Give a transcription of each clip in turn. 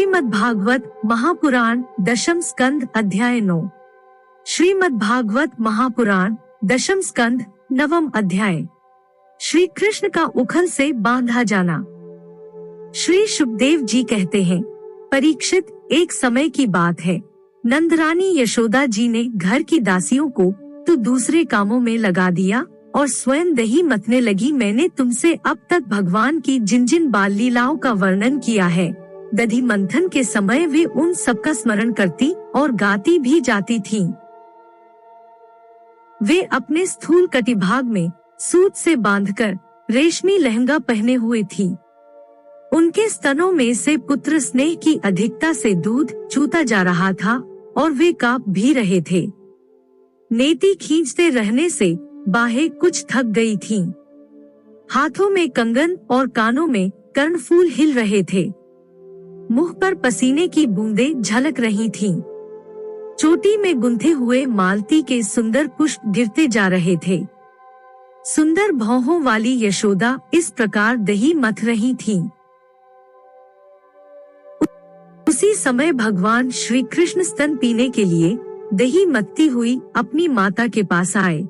श्रीमद्भागवत महापुराण दशम स्कंद अध्याय 9। श्रीमद्भागवत महापुराण दशम स्कंद नवम अध्याय। श्री कृष्ण का उखल से बांधा जाना। श्री शुकदेव जी कहते हैं, परीक्षित, एक समय की बात है, नंदरानी यशोदा जी ने घर की दासियों को तो दूसरे कामों में लगा दिया और स्वयं दही मथने लगी। मैंने तुमसे अब तक भगवान की जिन जिन बाल लीलाओं का वर्णन किया है, दधी मंथन के समय वे उन सबका स्मरण करती और गाती भी जाती थीं। वे अपने स्थूल कटिभाग में सूत से बांधकर रेशमी लहंगा पहने हुए थी। उनके स्तनों में से पुत्र स्नेह की अधिकता से दूध चूता जा रहा था और वे कांप भी रहे थे। नेति खींचते रहने से बाहें कुछ थक गई थीं। हाथों में कंगन और कानों में कर्णफूल हिल रहे थे। मुंह पर पसीने की बूंदें झलक रही थीं। चोटी में गुंथे हुए मालती के सुंदर पुष्प गिरते जा रहे थे। सुंदर भौहों वाली यशोदा इस प्रकार दही मथ रही थीं। उसी समय भगवान श्री कृष्ण स्तन पीने के लिए दही मथती हुई अपनी माता के पास आए।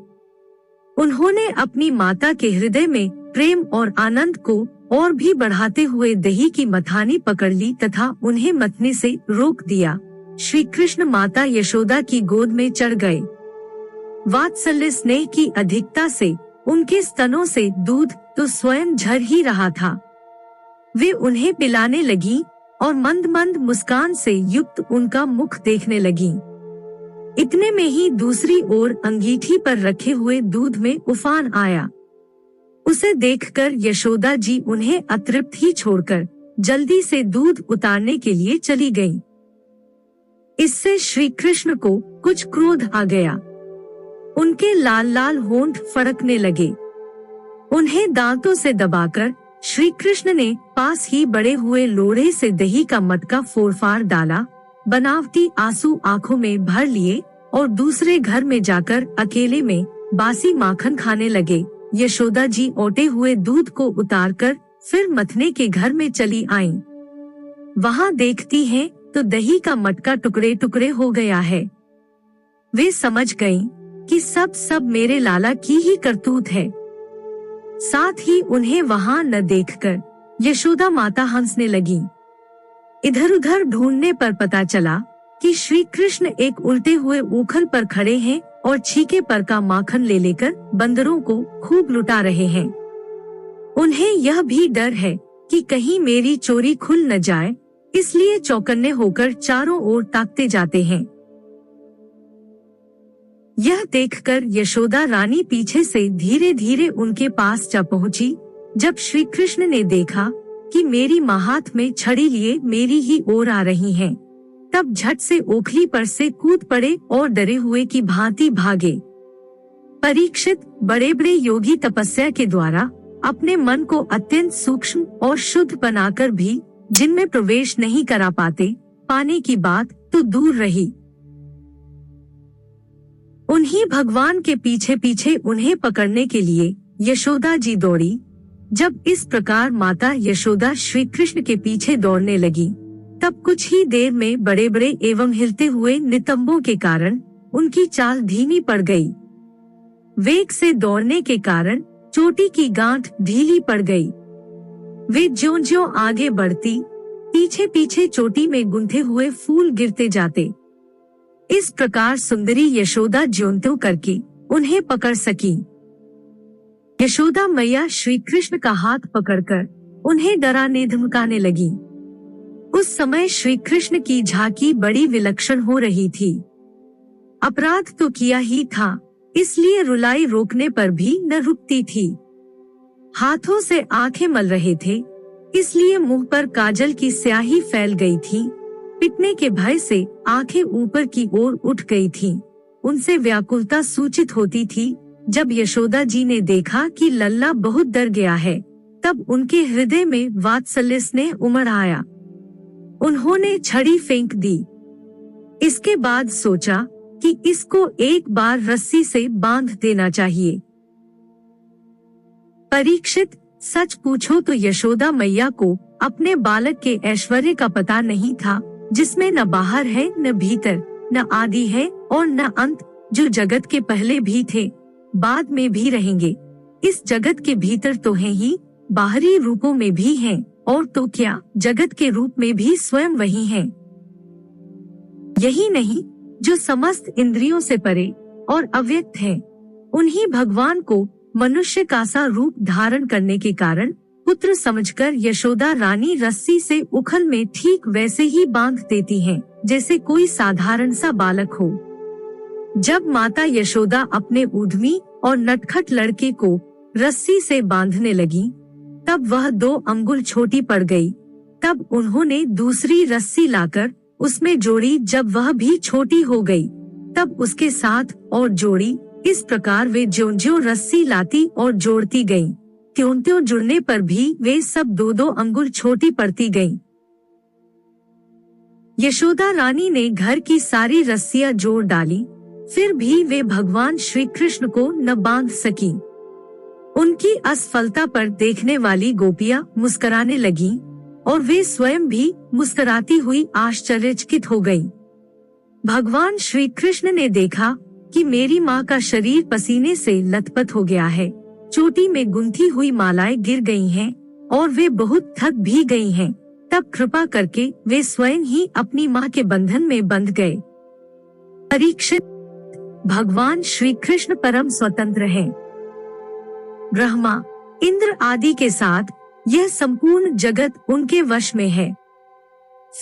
उन्होंने अपनी माता के हृदय में प्रेम और आनंद को और भी बढ़ाते हुए दही की मथानी पकड़ ली तथा उन्हें मथने से रोक दिया। श्री कृष्ण माता यशोदा की गोद में चढ़ गए। वात्सल्य स्नेह की अधिकता से उनके स्तनों से दूध तो स्वयं झर ही रहा था। वे उन्हें पिलाने लगी और मंद मंद मुस्कान से युक्त उनका मुख देखने लगी। इतने में ही दूसरी ओर अंगीठी पर रखे हुए दूध में उफान आया। उसे देखकर यशोदा जी उन्हें अतृप्त ही छोड़कर जल्दी से दूध उतारने के लिए चली गईं। इससे श्री कृष्ण को कुछ क्रोध आ गया। उनके लाल लाल होंठ फड़कने लगे। उन्हें दांतों से दबाकर श्री कृष्ण ने पास ही बड़े हुए लोढ़े से दही का मटका फोड़फाड़ डाला। बनावटी आंसू आंखों में भर लिए और दूसरे घर में जाकर अकेले में बासी माखन खाने लगे। यशोदा जी ओटे हुए दूध को उतारकर फिर मथने के घर में चली आईं। वहां देखती हैं तो दही का मटका टुकड़े टुकड़े हो गया है। वे समझ गईं कि सब मेरे लाला की ही करतूत है। साथ ही उन्हें वहां न देखकर यशोदा माता हंसने लगी। इधर उधर ढूंढने पर पता चला कि श्री कृष्ण एक उल्टे हुए ऊखल पर खड़े हैं और छीके पर का माखन ले लेकर बंदरों को खूब लुटा रहे हैं। उन्हें यह भी डर है कि कहीं मेरी चोरी खुल न जाए, इसलिए चौकन्ने होकर चारों ओर ताकते जाते हैं। यह देखकर यशोदा रानी पीछे से धीरे धीरे उनके पास जा पहुंची। जब श्री कृष्ण ने देखा कि मेरी माँ हाथ में छड़ी लिए मेरी ही ओर आ रही हैं, तब झट से ओखली पर से कूद पड़े और डरे हुए की भांति भागे। परीक्षित, बड़े बड़े योगी तपस्या के द्वारा अपने मन को अत्यंत सूक्ष्म और शुद्ध बनाकर भी जिनमें प्रवेश नहीं करा पाते, पाने की बात तो दूर रही। उन्हीं भगवान के पीछे पीछे उन्हें पकड़ने के लिए यशोदा जी दौड़ी। जब इस प्रकार माता यशोदा श्री कृष्ण के पीछे दौड़ने लगी, तब कुछ ही देर में बड़े बड़े एवं हिलते हुए नितंबों के कारण उनकी चाल धीमी पड़ गई। वेग से दौड़ने के कारण चोटी की गांठ ढीली पड़ गई। वे ज्यों-ज्यों आगे बढ़ती, पीछे पीछे चोटी में गुंथे हुए फूल गिरते जाते। इस प्रकार सुंदरी यशोदा ज्यों-त्यों करके उन्हें पकड़ सकी। यशोदा मैया श्री कृष्ण का हाथ पकड़कर उन्हें डराने धमकाने लगी। उस समय श्री कृष्ण की झांकी बड़ी विलक्षण हो रही थी। अपराध तो किया ही था, इसलिए रुलाई रोकने पर भी न रुकती थी। हाथों से आंखें मल रहे थे, इसलिए मुंह पर काजल की स्याही फैल गई थी। पिटने के भय से आंखें ऊपर की ओर उठ गई थीं। उनसे व्याकुलता सूचित होती थी। जब यशोदा जी ने देखा कि लल्ला बहुत डर गया है, तब उनके हृदय में वात्सल्य स्नेह उमड़ आया। उन्होंने छड़ी फेंक दी। इसके बाद सोचा कि इसको एक बार रस्सी से बांध देना चाहिए। परीक्षित, सच पूछो तो यशोदा मैया को अपने बालक के ऐश्वर्य का पता नहीं था, जिसमें न बाहर है न भीतर, न आदि है और न अंत, जो जगत के पहले भी थे, बाद में भी रहेंगे। इस जगत के भीतर तो है ही, बाहरी रूपों में भी हैं, और तो क्या जगत के रूप में भी स्वयं वही हैं। यही नहीं, जो समस्त इंद्रियों से परे और अव्यक्त है, उन्हीं भगवान को मनुष्य का सा रूप धारण करने के कारण पुत्र समझकर यशोदा रानी रस्सी से उखल में ठीक वैसे ही बांध देती हैं, जैसे कोई साधारण सा बालक हो। जब माता यशोदा अपने उद्यमी और नटखट लड़के को रस्सी से बांधने लगी, तब वह 2 अंगुल छोटी पड़ गई। तब उन्होंने दूसरी रस्सी लाकर उसमें जोड़ी। जब वह भी छोटी हो गई, तब उसके साथ और जोड़ी। इस प्रकार वे ज्यों-ज्यों रस्सी लाती और जोड़ती गईं, त्यों-त्यों जुड़ने पर भी वे सब 2-2 अंगुल छोटी पड़ती गईं। यशोदा रानी ने घर की सारी रस्सियां जोड़ डाली, फिर भी वे भगवान श्री कृष्ण को न बांध सकी। उनकी असफलता पर देखने वाली गोपियां मुस्कुराने लगीं और वे स्वयं भी मुस्कुराती हुई आश्चर्यचकित हो गईं। भगवान श्री कृष्ण ने देखा कि मेरी माँ का शरीर पसीने से लथपथ हो गया है, चोटी में गुंथी हुई मालाएं गिर गई हैं और वे बहुत थक भी गई हैं। तब कृपा करके वे स्वयं ही अपनी माँ के बंधन में बंध गए। परीक्षित, भगवान श्री कृष्ण परम स्वतंत्र हैं। ब्रह्मा, इंद्र आदि के साथ यह संपूर्ण जगत उनके वश में है।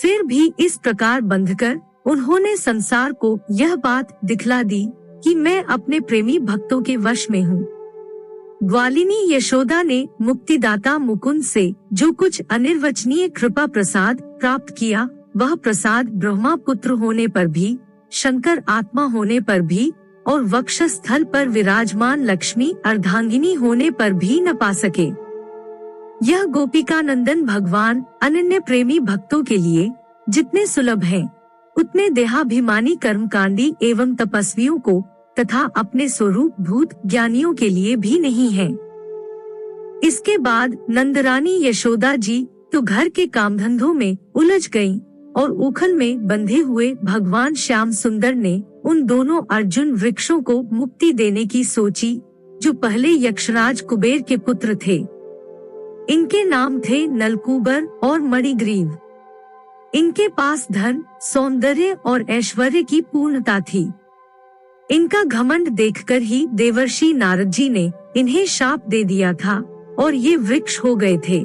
फिर भी इस प्रकार बंधकर उन्होंने संसार को यह बात दिखला दी कि मैं अपने प्रेमी भक्तों के वश में हूँ। ग्वालिनी यशोदा ने मुक्तिदाता मुकुंद से जो कुछ अनिर्वचनीय कृपा प्रसाद प्राप्त किया, वह प्रसाद ब्रह्मा पुत्र होने पर भी, शंकर आत्मा होने पर भी और वक्षस्थल पर विराजमान लक्ष्मी अर्धांगिनी होने पर भी न पा सके। यह गोपिकानंदन भगवान अनन्य प्रेमी भक्तों के लिए जितने सुलभ हैं, उतने देहाभिमानी कर्मकांडी एवं तपस्वियों को तथा अपने स्वरूप भूत ज्ञानियों के लिए भी नहीं है। इसके बाद नंदरानी यशोदा जी तो घर के काम धंधों में उलझ गईं और उखल में बंधे हुए भगवान श्याम सुंदर ने उन दोनों अर्जुन वृक्षों को मुक्ति देने की सोची, जो पहले यक्षराज कुबेर के पुत्र थे। इनके नाम थे नलकूबर और मणिग्रीव। इनके पास धन, सौंदर्य और ऐश्वर्य की पूर्णता थी। इनका घमंड देखकर ही देवर्षि नारद जी ने इन्हें शाप दे दिया था और ये वृक्ष हो गए थे।